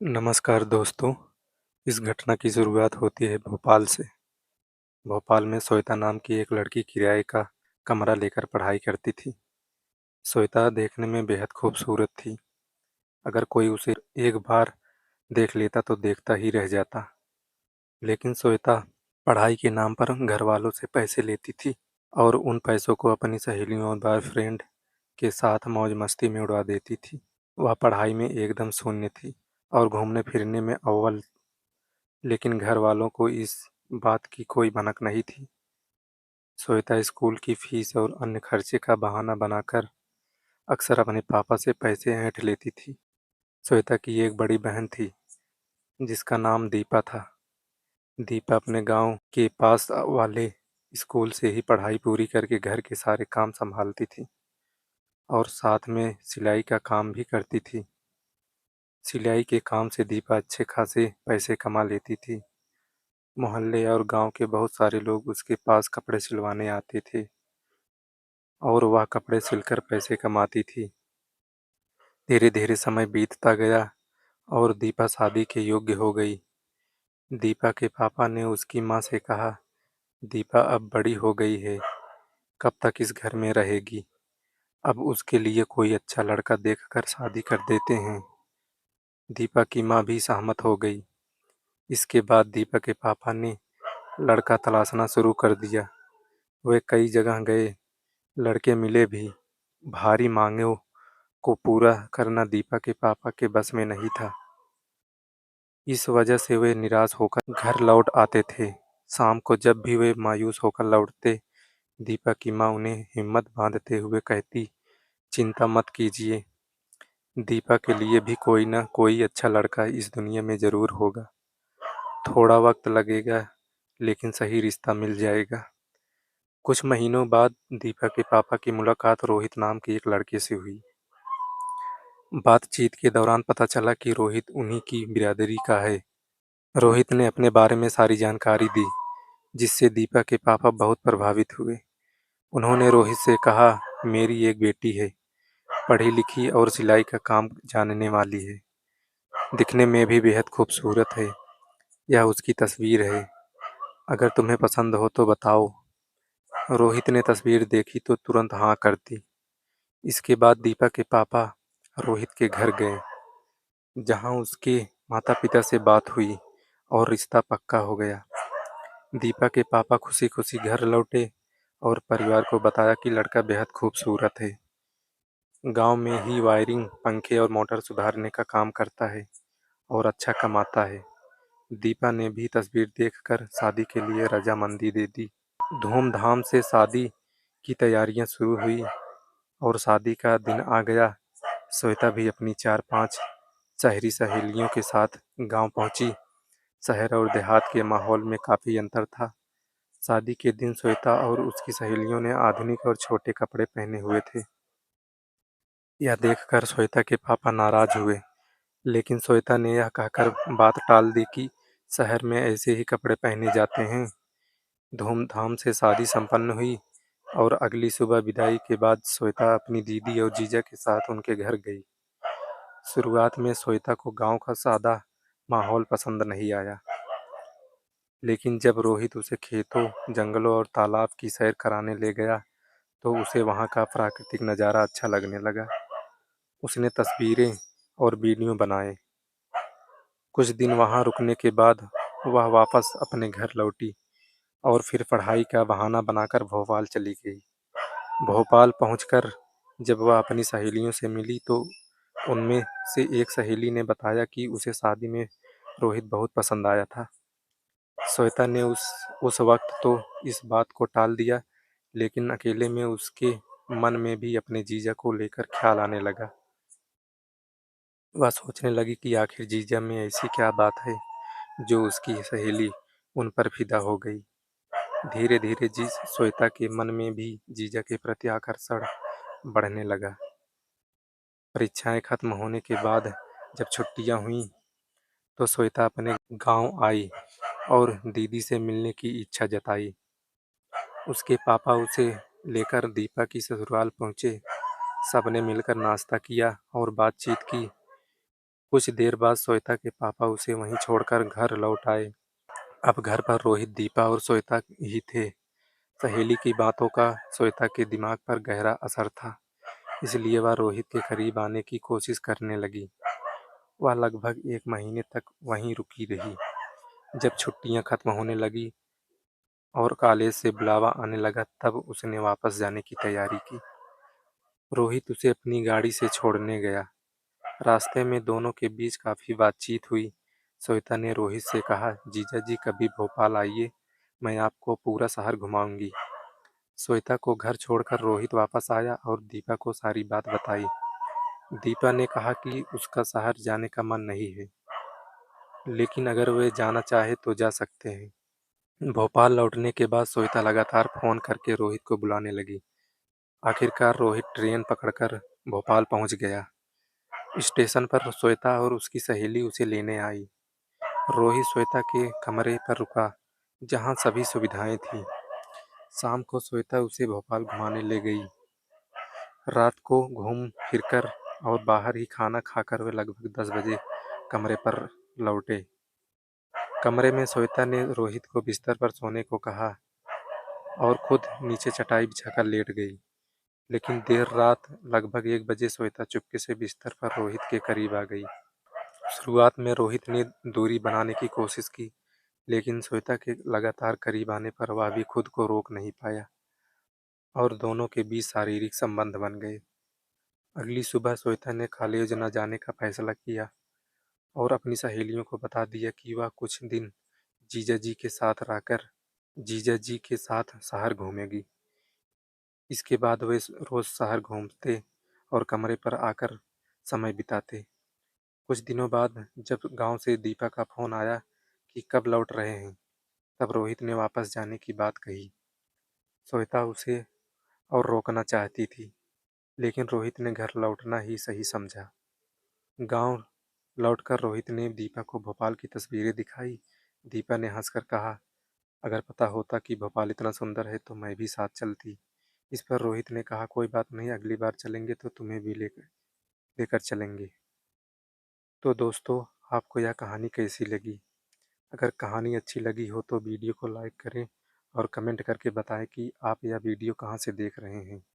नमस्कार दोस्तों। इस घटना की शुरुआत होती है भोपाल से। भोपाल में श्वेता नाम की एक लड़की किराए का कमरा लेकर पढ़ाई करती थी। श्वेता देखने में बेहद खूबसूरत थी। अगर कोई उसे एक बार देख लेता तो देखता ही रह जाता। लेकिन श्वेता पढ़ाई के नाम पर घर वालों से पैसे लेती थी और उन पैसों को अपनी सहेलियों और बॉयफ्रेंड के साथ मौज मस्ती में उड़ा देती थी। वह पढ़ाई में एकदम शून्य थी और घूमने फिरने में अव्वल, लेकिन घर वालों को इस बात की कोई भनक नहीं थी। श्वेता स्कूल की फीस और अन्य खर्चे का बहाना बनाकर अक्सर अपने पापा से पैसे ऐंठ लेती थी। श्वेता की एक बड़ी बहन थी जिसका नाम दीपा था। दीपा अपने गांव के पास वाले स्कूल से ही पढ़ाई पूरी करके घर के सारे काम संभालती थी और साथ में सिलाई का काम भी करती थी। सिलाई के काम से दीपा अच्छे खासे पैसे कमा लेती थी। मोहल्ले और गांव के बहुत सारे लोग उसके पास कपड़े सिलवाने आते थे और वह कपड़े सिलकर पैसे कमाती थी। धीरे धीरे समय बीतता गया और दीपा शादी के योग्य हो गई। दीपा के पापा ने उसकी माँ से कहा, दीपा अब बड़ी हो गई है, कब तक इस घर में रहेगी। अब उसके लिए कोई अच्छा लड़का देखकर शादी कर देते हैं। दीपा की माँ भी सहमत हो गई। इसके बाद दीपा के पापा ने लड़का तलाशना शुरू कर दिया। वे कई जगह गए, लड़के मिले भी। भारी मांगों को पूरा करना दीपा के पापा के बस में नहीं था। इस वजह से वे निराश होकर घर लौट आते थे। शाम को जब भी वे मायूस होकर लौटते, दीपा की माँ उन्हें हिम्मत बांधते हुए कहती, चिंता मत कीजिए, दीपा के लिए भी कोई ना कोई अच्छा लड़का इस दुनिया में जरूर होगा। थोड़ा वक्त लगेगा लेकिन सही रिश्ता मिल जाएगा। कुछ महीनों बाद दीपा के पापा की मुलाकात रोहित नाम की एक लड़के से हुई। बातचीत के दौरान पता चला कि रोहित उन्हीं की बिरादरी का है। रोहित ने अपने बारे में सारी जानकारी दी, जिससे दीपा के पापा बहुत प्रभावित हुए। उन्होंने रोहित से कहा, मेरी एक बेटी है, पढ़ी लिखी और सिलाई का काम जानने वाली है। दिखने में भी बेहद खूबसूरत है। यह उसकी तस्वीर है। अगर तुम्हें पसंद हो तो बताओ। रोहित ने तस्वीर देखी तो तुरंत हाँ कर दी। इसके बाद दीपा के पापा रोहित के घर गए, जहां उसके माता पिता से बात हुई और रिश्ता पक्का हो गया। दीपा के पापा खुशी खुशी घर लौटे और परिवार को बताया कि लड़का बेहद खूबसूरत है, गांव में ही वायरिंग, पंखे और मोटर सुधारने का काम करता है और अच्छा कमाता है। दीपा ने भी तस्वीर देखकर शादी के लिए रजामंदी दे दी। धूमधाम से शादी की तैयारियां शुरू हुई और शादी का दिन आ गया। श्वेता भी अपनी 4-5 शहरी सहेलियों के साथ गांव पहुंची। शहर और देहात के माहौल में काफी अंतर था। शादी के दिन श्वेता और उसकी सहेलियों ने आधुनिक और छोटे कपड़े पहने हुए थे। यह देखकर श्वेता के पापा नाराज हुए, लेकिन श्वेता ने यह कहकर बात टाल दी कि शहर में ऐसे ही कपड़े पहने जाते हैं। धूमधाम से शादी संपन्न हुई और अगली सुबह विदाई के बाद श्वेता अपनी दीदी और जीजा के साथ उनके घर गई। शुरुआत में श्वेता को गांव का सादा माहौल पसंद नहीं आया, लेकिन जब रोहित उसे खेतों, जंगलों और तालाब की सैर कराने ले गया तो उसे वहां का प्राकृतिक नज़ारा अच्छा लगने लगा। उसने तस्वीरें और वीडियो बनाए। कुछ दिन वहां रुकने के बाद वह वापस अपने घर लौटी और फिर पढ़ाई का बहाना बनाकर भोपाल चली गई। भोपाल पहुंचकर जब वह अपनी सहेलियों से मिली तो उनमें से एक सहेली ने बताया कि उसे शादी में रोहित बहुत पसंद आया था। श्वेता ने उस वक्त तो इस बात को टाल दिया, लेकिन अकेले में उसके मन में भी अपने जीजा को लेकर ख्याल आने लगा। वह सोचने लगी कि आखिर जीजा में ऐसी क्या बात है जो उसकी सहेली उन पर फिदा हो गई। धीरे धीरे जिस श्वेता के मन में भी जीजा के प्रति आकर्षण बढ़ने लगा। परीक्षाएं खत्म होने के बाद जब छुट्टियां हुईं तो श्वेता अपने गांव आई और दीदी से मिलने की इच्छा जताई। उसके पापा उसे लेकर दीपा की ससुराल पहुंचे। सबने मिलकर नाश्ता किया और बातचीत की। कुछ देर बाद श्वेता के पापा उसे वहीं छोड़कर घर लौट आए। अब घर पर रोहित, दीपा और श्वेता ही थे। सहेली की बातों का श्वेता के दिमाग पर गहरा असर था, इसलिए वह रोहित के करीब आने की कोशिश करने लगी। वह लगभग 1 महीने तक वहीं रुकी रही। जब छुट्टियां खत्म होने लगी और कॉलेज से बुलावा आने लगा, तब उसने वापस जाने की तैयारी की। रोहित उसे अपनी गाड़ी से छोड़ने गया। रास्ते में दोनों के बीच काफ़ी बातचीत हुई। श्वेता ने रोहित से कहा, जीजा जी कभी भोपाल आइए, मैं आपको पूरा शहर घुमाऊंगी। श्वेता को घर छोड़कर रोहित वापस आया और दीपा को सारी बात बताई। दीपा ने कहा कि उसका शहर जाने का मन नहीं है, लेकिन अगर वे जाना चाहे तो जा सकते हैं। भोपाल लौटने के बाद श्वेता लगातार फोन करके रोहित को बुलाने लगी। आखिरकार रोहित ट्रेन पकड़कर भोपाल पहुंच गया। स्टेशन पर श्वेता और उसकी सहेली उसे लेने आई। रोहित श्वेता के कमरे पर रुका, जहां सभी सुविधाएं थीं। शाम को श्वेता उसे भोपाल घुमाने ले गई। रात को घूम फिरकर और बाहर ही खाना खाकर वे लगभग 10 बजे कमरे पर लौटे। कमरे में श्वेता ने रोहित को बिस्तर पर सोने को कहा और खुद नीचे चटाई बिछाकर लेट गई। लेकिन देर रात लगभग 1 बजे श्वेता चुपके से बिस्तर पर रोहित के करीब आ गई। शुरुआत में रोहित ने दूरी बनाने की कोशिश की, लेकिन श्वेता के लगातार करीब आने पर वह भी खुद को रोक नहीं पाया और दोनों के बीच शारीरिक संबंध बन गए। अगली सुबह श्वेता ने कॉलेज न जाने का फैसला किया और अपनी सहेलियों को बता दिया कि वह कुछ दिन जीजा जी के साथ रहकर जीजा जी के साथ शहर घूमेगी। इसके बाद वे रोज शहर घूमते और कमरे पर आकर समय बिताते। कुछ दिनों बाद जब गांव से दीपा का फोन आया कि कब लौट रहे हैं, तब रोहित ने वापस जाने की बात कही। श्वेता उसे और रोकना चाहती थी, लेकिन रोहित ने घर लौटना ही सही समझा। गांव लौटकर रोहित ने दीपा को भोपाल की तस्वीरें दिखाई। दीपा ने हंसकर कहा, अगर पता होता कि भोपाल इतना सुंदर है तो मैं भी साथ चलती। इस पर रोहित ने कहा, कोई बात नहीं, अगली बार चलेंगे तो तुम्हें भी लेकर लेकर चलेंगे। तो दोस्तों, आपको यह कहानी कैसी लगी? अगर कहानी अच्छी लगी हो तो वीडियो को लाइक करें और कमेंट करके बताएं कि आप यह वीडियो कहाँ से देख रहे हैं।